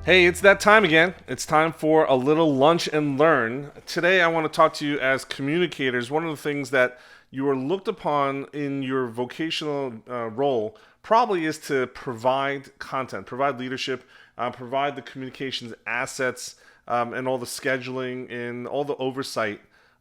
Hey, it's that time again. It's time for a little lunch and learn. Today, I want to talk to you as communicators. One of the things that you are looked upon in your vocational role probably is to provide content, provide leadership, provide the communications assets, and all the scheduling and all the oversight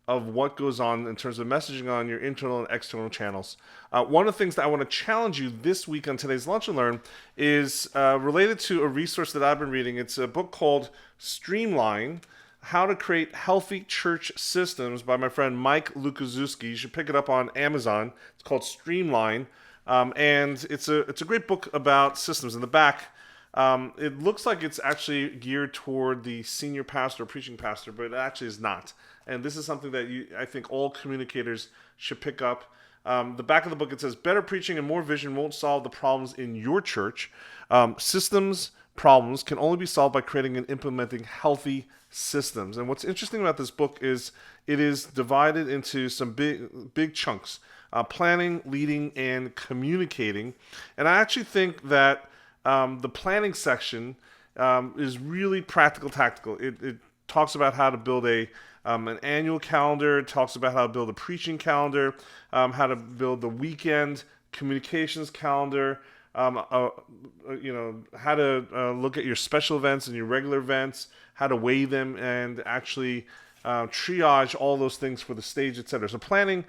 of what goes on in terms of messaging on your internal and external channels. One of the things that I want to challenge you this week on today's Lunch and Learn is related to a resource that I've been reading. It's a book called Streamline, How to Create Healthy Church Systems by my friend Mike Lukaczewski. You should pick it up on Amazon. It's called Streamline, and it's a great book about systems. In the back, it looks like it's actually geared toward the senior pastor, preaching pastor, but it actually is not. And this is something that I think all communicators should pick up. The back of the book, it says, better preaching and more vision won't solve the problems in your church. Systems problems can only be solved by creating and implementing healthy systems. And what's interesting about this book is it is divided into some big chunks, planning, leading, and communicating. And I actually think that the planning section is really practical, tactical. It talks about how to build an annual calendar. It talks about how to build a preaching calendar, how to build the weekend communications calendar, how to look at your special events and your regular events, how to weigh them and actually triage all those things for the stage, etc. So planning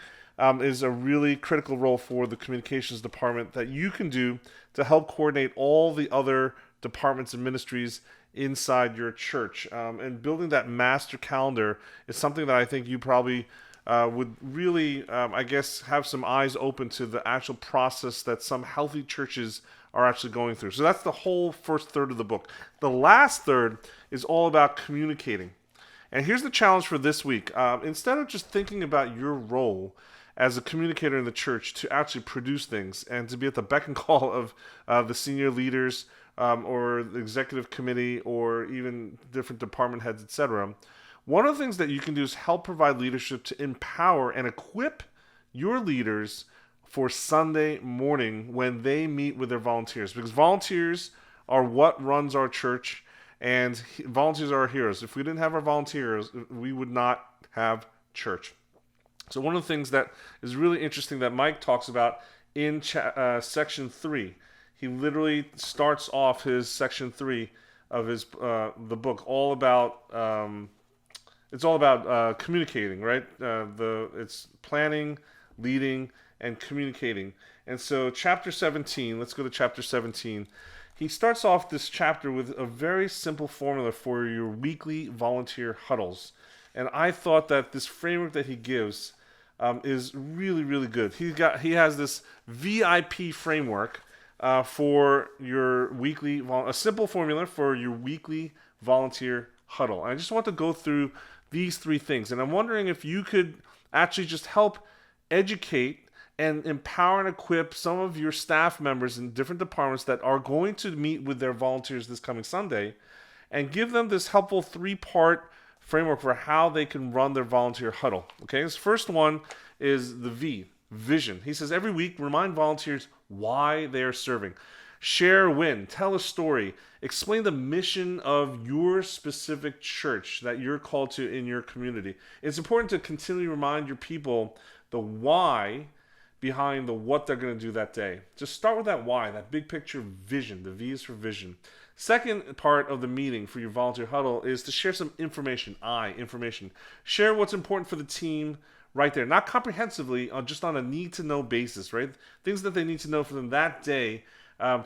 is a really critical role for the communications department that you can do to help coordinate all the other departments and ministries inside your church. And building that master calendar is something that I think you probably would really, have some eyes open to the actual process that some healthy churches are actually going through. So that's the whole first third of the book. The last third is all about communicating. And here's the challenge for this week. Instead of just thinking about your role as a communicator in the church to actually produce things and to be at the beck and call of the senior leaders or the executive committee or even different department heads, etc. One of the things that you can do is help provide leadership to empower and equip your leaders for Sunday morning when they meet with their volunteers. Because volunteers are what runs our church, and volunteers are our heroes. If we didn't have our volunteers, we would not have church. So one of the things that is really interesting that Mike talks about in section 3, he literally starts off his section 3 of his the book all about it's all about communicating, right? It's planning, leading, and communicating. And so chapter 17, let's go to chapter 17. He starts off this chapter with a very simple formula for your weekly volunteer huddles. And I thought that this framework that he gives is really, really good. He has this VIP framework for your weekly, a simple formula for your weekly volunteer huddle. And I just want to go through these 3 things. And I'm wondering if you could actually just help educate and empower and equip some of your staff members in different departments that are going to meet with their volunteers this coming Sunday and give them this helpful 3-part framework for how they can run their volunteer huddle. Okay, this first one is the V, vision. He says every week, remind volunteers why they are serving. Share a win, tell a story, explain the mission of your specific church that you're called to in your community. It's important to continually remind your people the why behind the what they're going to do that day. Just start with that why, that big picture vision. The V is for vision. Second part of the meeting for your volunteer huddle is to share some information. Information. Share what's important for the team right there. Not comprehensively, just on a need-to-know basis, right? Things that they need to know for them that day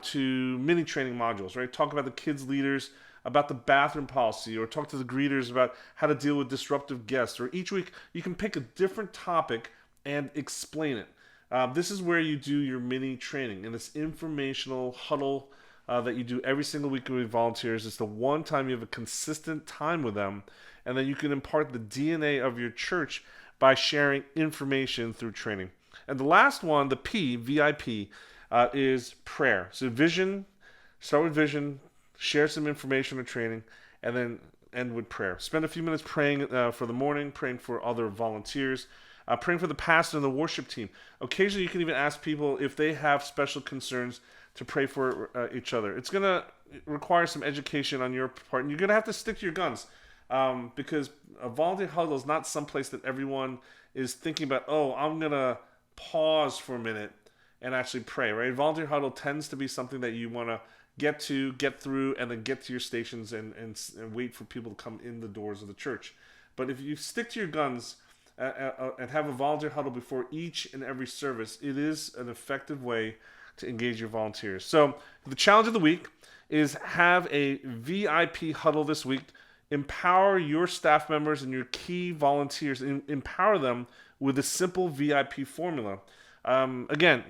to mini training modules, right? Talk about the kids' leaders, about the bathroom policy, or talk to the greeters about how to deal with disruptive guests. Or each week, you can pick a different topic and explain it. This is where you do your mini training in this informational huddle that you do every single week with volunteers. It's the one time you have a consistent time with them, and then you can impart the DNA of your church by sharing information through training. And the last one, the P, VIP, is prayer. So vision, start with vision, share some information or training, and then end with prayer. Spend a few minutes praying for the morning, praying for other volunteers. praying for the pastor and the worship team. Occasionally, you can even ask people if they have special concerns to pray for each other. It's going to require some education on your part, and you're going to have to stick to your guns because a volunteer huddle is not someplace that everyone is thinking about, oh, I'm going to pause for a minute and actually pray, right? Volunteer huddle tends to be something that you want to get through, and then get to your stations and wait for people to come in the doors of the church. But if you stick to your guns and have a volunteer huddle before each and every service, it is an effective way to engage your volunteers. So the challenge of the week is have a VIP huddle this week. Empower your staff members and your key volunteers. Empower them with a simple VIP formula. Again,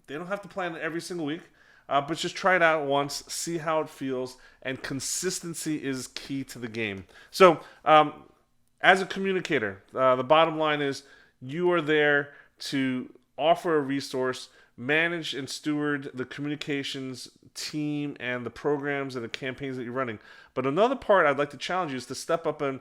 they don't have to plan it every single week, but just try it out once, see how it feels, and consistency is key to the game. So, as a communicator, the bottom line is you are there to offer a resource, manage and steward the communications team and the programs and the campaigns that you're running. But another part I'd like to challenge you is to step up and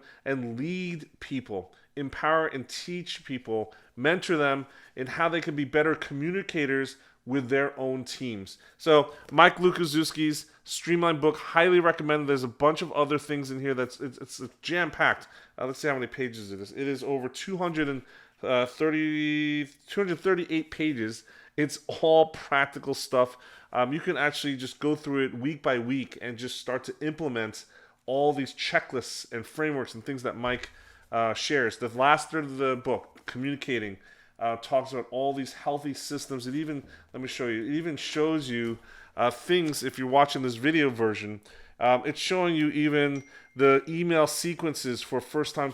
lead people, empower and teach people, mentor them in how they can be better communicators with their own teams. So Mike Lukaszewski's Streamline book, highly recommended. There's a bunch of other things in here it's jam-packed. Let's see how many pages it is. It is over 238 pages. It's all practical stuff. You can actually just go through it week by week and just start to implement all these checklists and frameworks and things that Mike shares. The last third of the book, Communicating, talks about all these healthy systems. It even, let me show you, it even shows you things, if you're watching this video version, it's showing you even the email sequences for first-time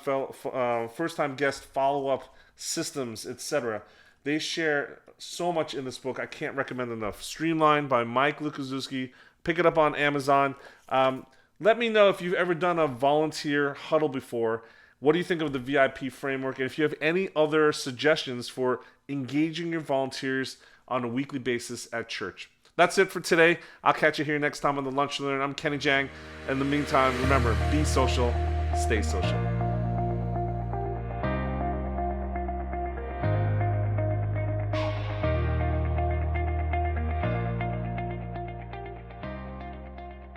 guest follow-up systems, etc. They share so much in this book. I can't recommend enough. Streamline by Mike Lukaszewski. Pick it up on Amazon. Let me know if you've ever done a volunteer huddle before. What do you think of the VIP framework? And if you have any other suggestions for engaging your volunteers on a weekly basis at church. That's it for today. I'll catch you here next time on the Lunch and Learn. I'm Kenny Jahng. In the meantime, remember, be social, stay social.